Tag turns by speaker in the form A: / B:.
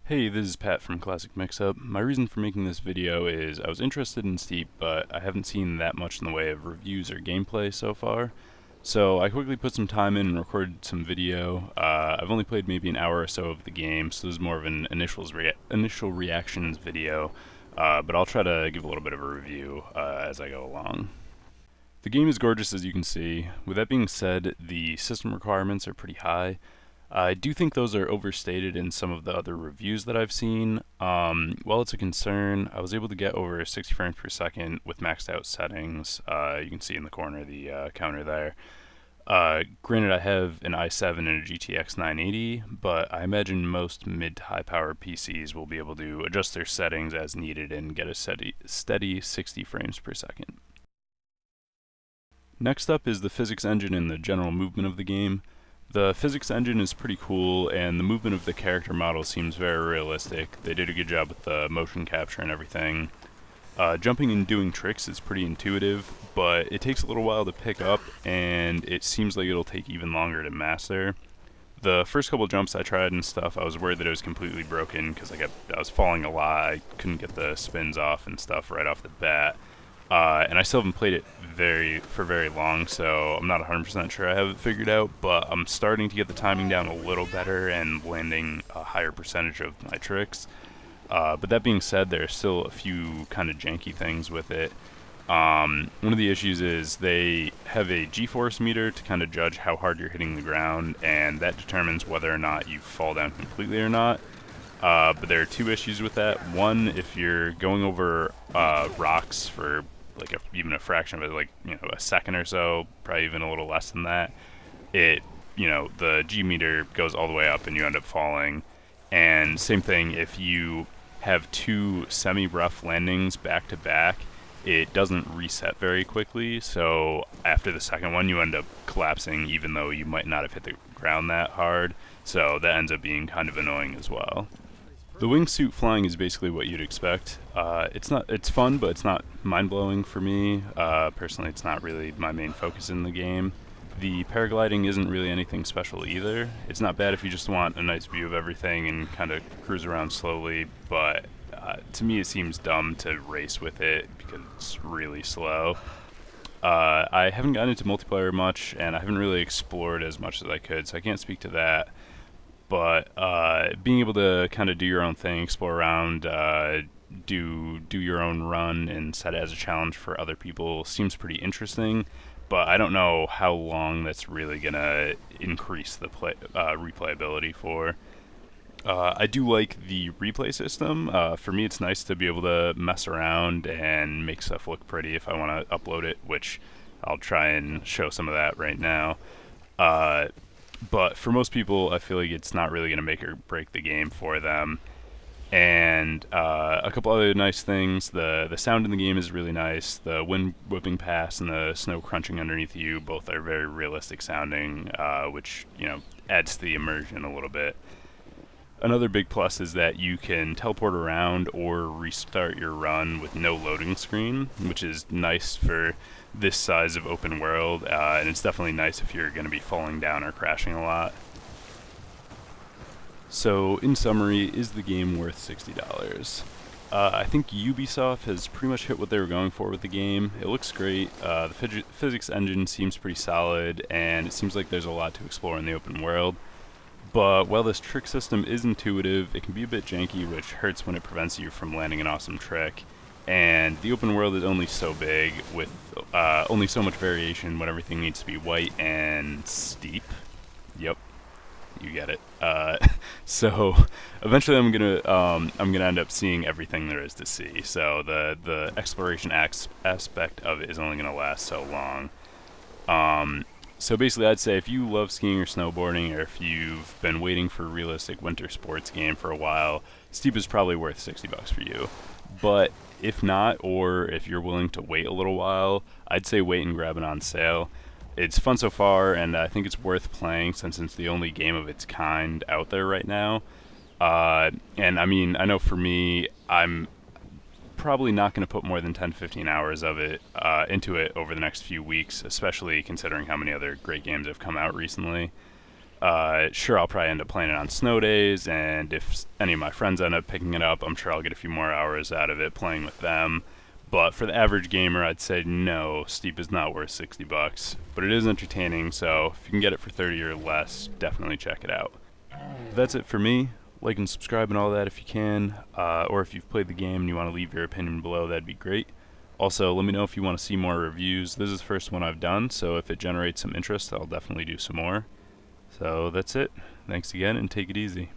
A: Hey, this is Pat from Classic Mixup. My reason for making this video is I was interested in Steep, but I haven't seen that much in the way of reviews or gameplay so far. So I quickly put some time in and recorded some video. I've only played maybe an hour or so of the game, so this is more of an initial reactions video, but I'll try to give a little bit of a review as I go along. The game is gorgeous, as you can see. With that being said, the system requirements are pretty high. I do think those are overstated in some of the other reviews that I've seen. While it's a concern, I was able to get over 60 frames per second with maxed out settings. You can see in the corner the counter there. Granted, I have an i7 and a GTX 980, but I imagine most mid to high power PCs will be able to adjust their settings as needed and get a steady 60 frames per second. Next up is the physics engine and the general movement of the game. The physics engine is pretty cool, and the movement of the character model seems very realistic. They did a good job with the motion capture and everything. Jumping and doing tricks is pretty intuitive, but it takes a little while to pick up, and it seems like it'll take even longer to master. The first couple jumps I tried and stuff, I was worried that it was completely broken because I was falling a lot. I couldn't get the spins off and stuff right off the bat. And I still haven't played it for very long, so I'm not 100% sure I have it figured out, but I'm starting to get the timing down a little better and landing a higher percentage of my tricks. But that being said, there are still a few kind of janky things with it. One of the issues is they have a G-force meter to kind of judge how hard you're hitting the ground, and that determines whether or not you fall down completely or not. But there are two issues with that. One, if you're going over rocks for like even a fraction of it, like a second or so, probably even a little less than that, the G meter goes all the way up and you end up falling. And same thing if you have two semi-rough landings back to back, it doesn't reset very quickly. So after the second one, you end up collapsing, even though you might not have hit the ground that hard. So that ends up being kind of annoying as well. The wingsuit flying is basically what you'd expect. It's fun, but it's not mind-blowing for me. Personally, it's not really my main focus in the game. The paragliding isn't really anything special either. It's not bad if you just want a nice view of everything and kind of cruise around slowly, but to me it seems dumb to race with it because it's really slow. I haven't gotten into multiplayer much, and I haven't really explored as much as I could, so I can't speak to that. But being able to kind of do your own thing, explore around, do your own run, and set it as a challenge for other people seems pretty interesting. But I don't know how long that's really gonna increase the replayability for. I do like the replay system. For me, it's nice to be able to mess around and make stuff look pretty if I want to upload it, which I'll try and show some of that right now. But for most people, I feel like it's not really going to make or break the game for them. And a couple other nice things. The sound in the game is really nice. The wind whipping past and the snow crunching underneath you both are very realistic sounding, which adds to the immersion a little bit. Another big plus is that you can teleport around or restart your run with no loading screen, which is nice for this size of open world, and it's definitely nice if you're going to be falling down or crashing a lot. So, in summary, is the game worth $60? I think Ubisoft has pretty much hit what they were going for with the game. It looks great, the physics engine seems pretty solid, and it seems like there's a lot to explore in the open world. But while this trick system is intuitive, it can be a bit janky, which hurts when it prevents you from landing an awesome trick. And the open world is only so big, with only so much variation when everything needs to be white and steep. Yep, you get it. So eventually, I'm gonna end up seeing everything there is to see. So the exploration aspect of it is only gonna last so long. So basically, I'd say if you love skiing or snowboarding, or if you've been waiting for a realistic winter sports game for a while, Steep is probably worth $60 for you. But if not, or if you're willing to wait a little while, I'd say wait and grab it on sale. It's fun so far, and I think it's worth playing since it's the only game of its kind out there right now. And I mean, I know for me, I'm probably not going to put more than 10-15 hours of it into it over the next few weeks, especially considering how many other great games have come out recently. Sure, I'll probably end up playing it on snow days, and if any of my friends end up picking it up, I'm sure I'll get a few more hours out of it playing with them. But for the average gamer, I'd say no, Steep is not worth $60. But it is entertaining, so if you can get it for 30 or less, definitely check it out. That's it for me. Like and subscribe and all that if you can, or if you've played the game and you want to leave your opinion below, that'd be great. Also, let me know if you want to see more reviews. This is the first one I've done, so if it generates some interest, I'll definitely do some more. So that's it. Thanks again, and take it easy.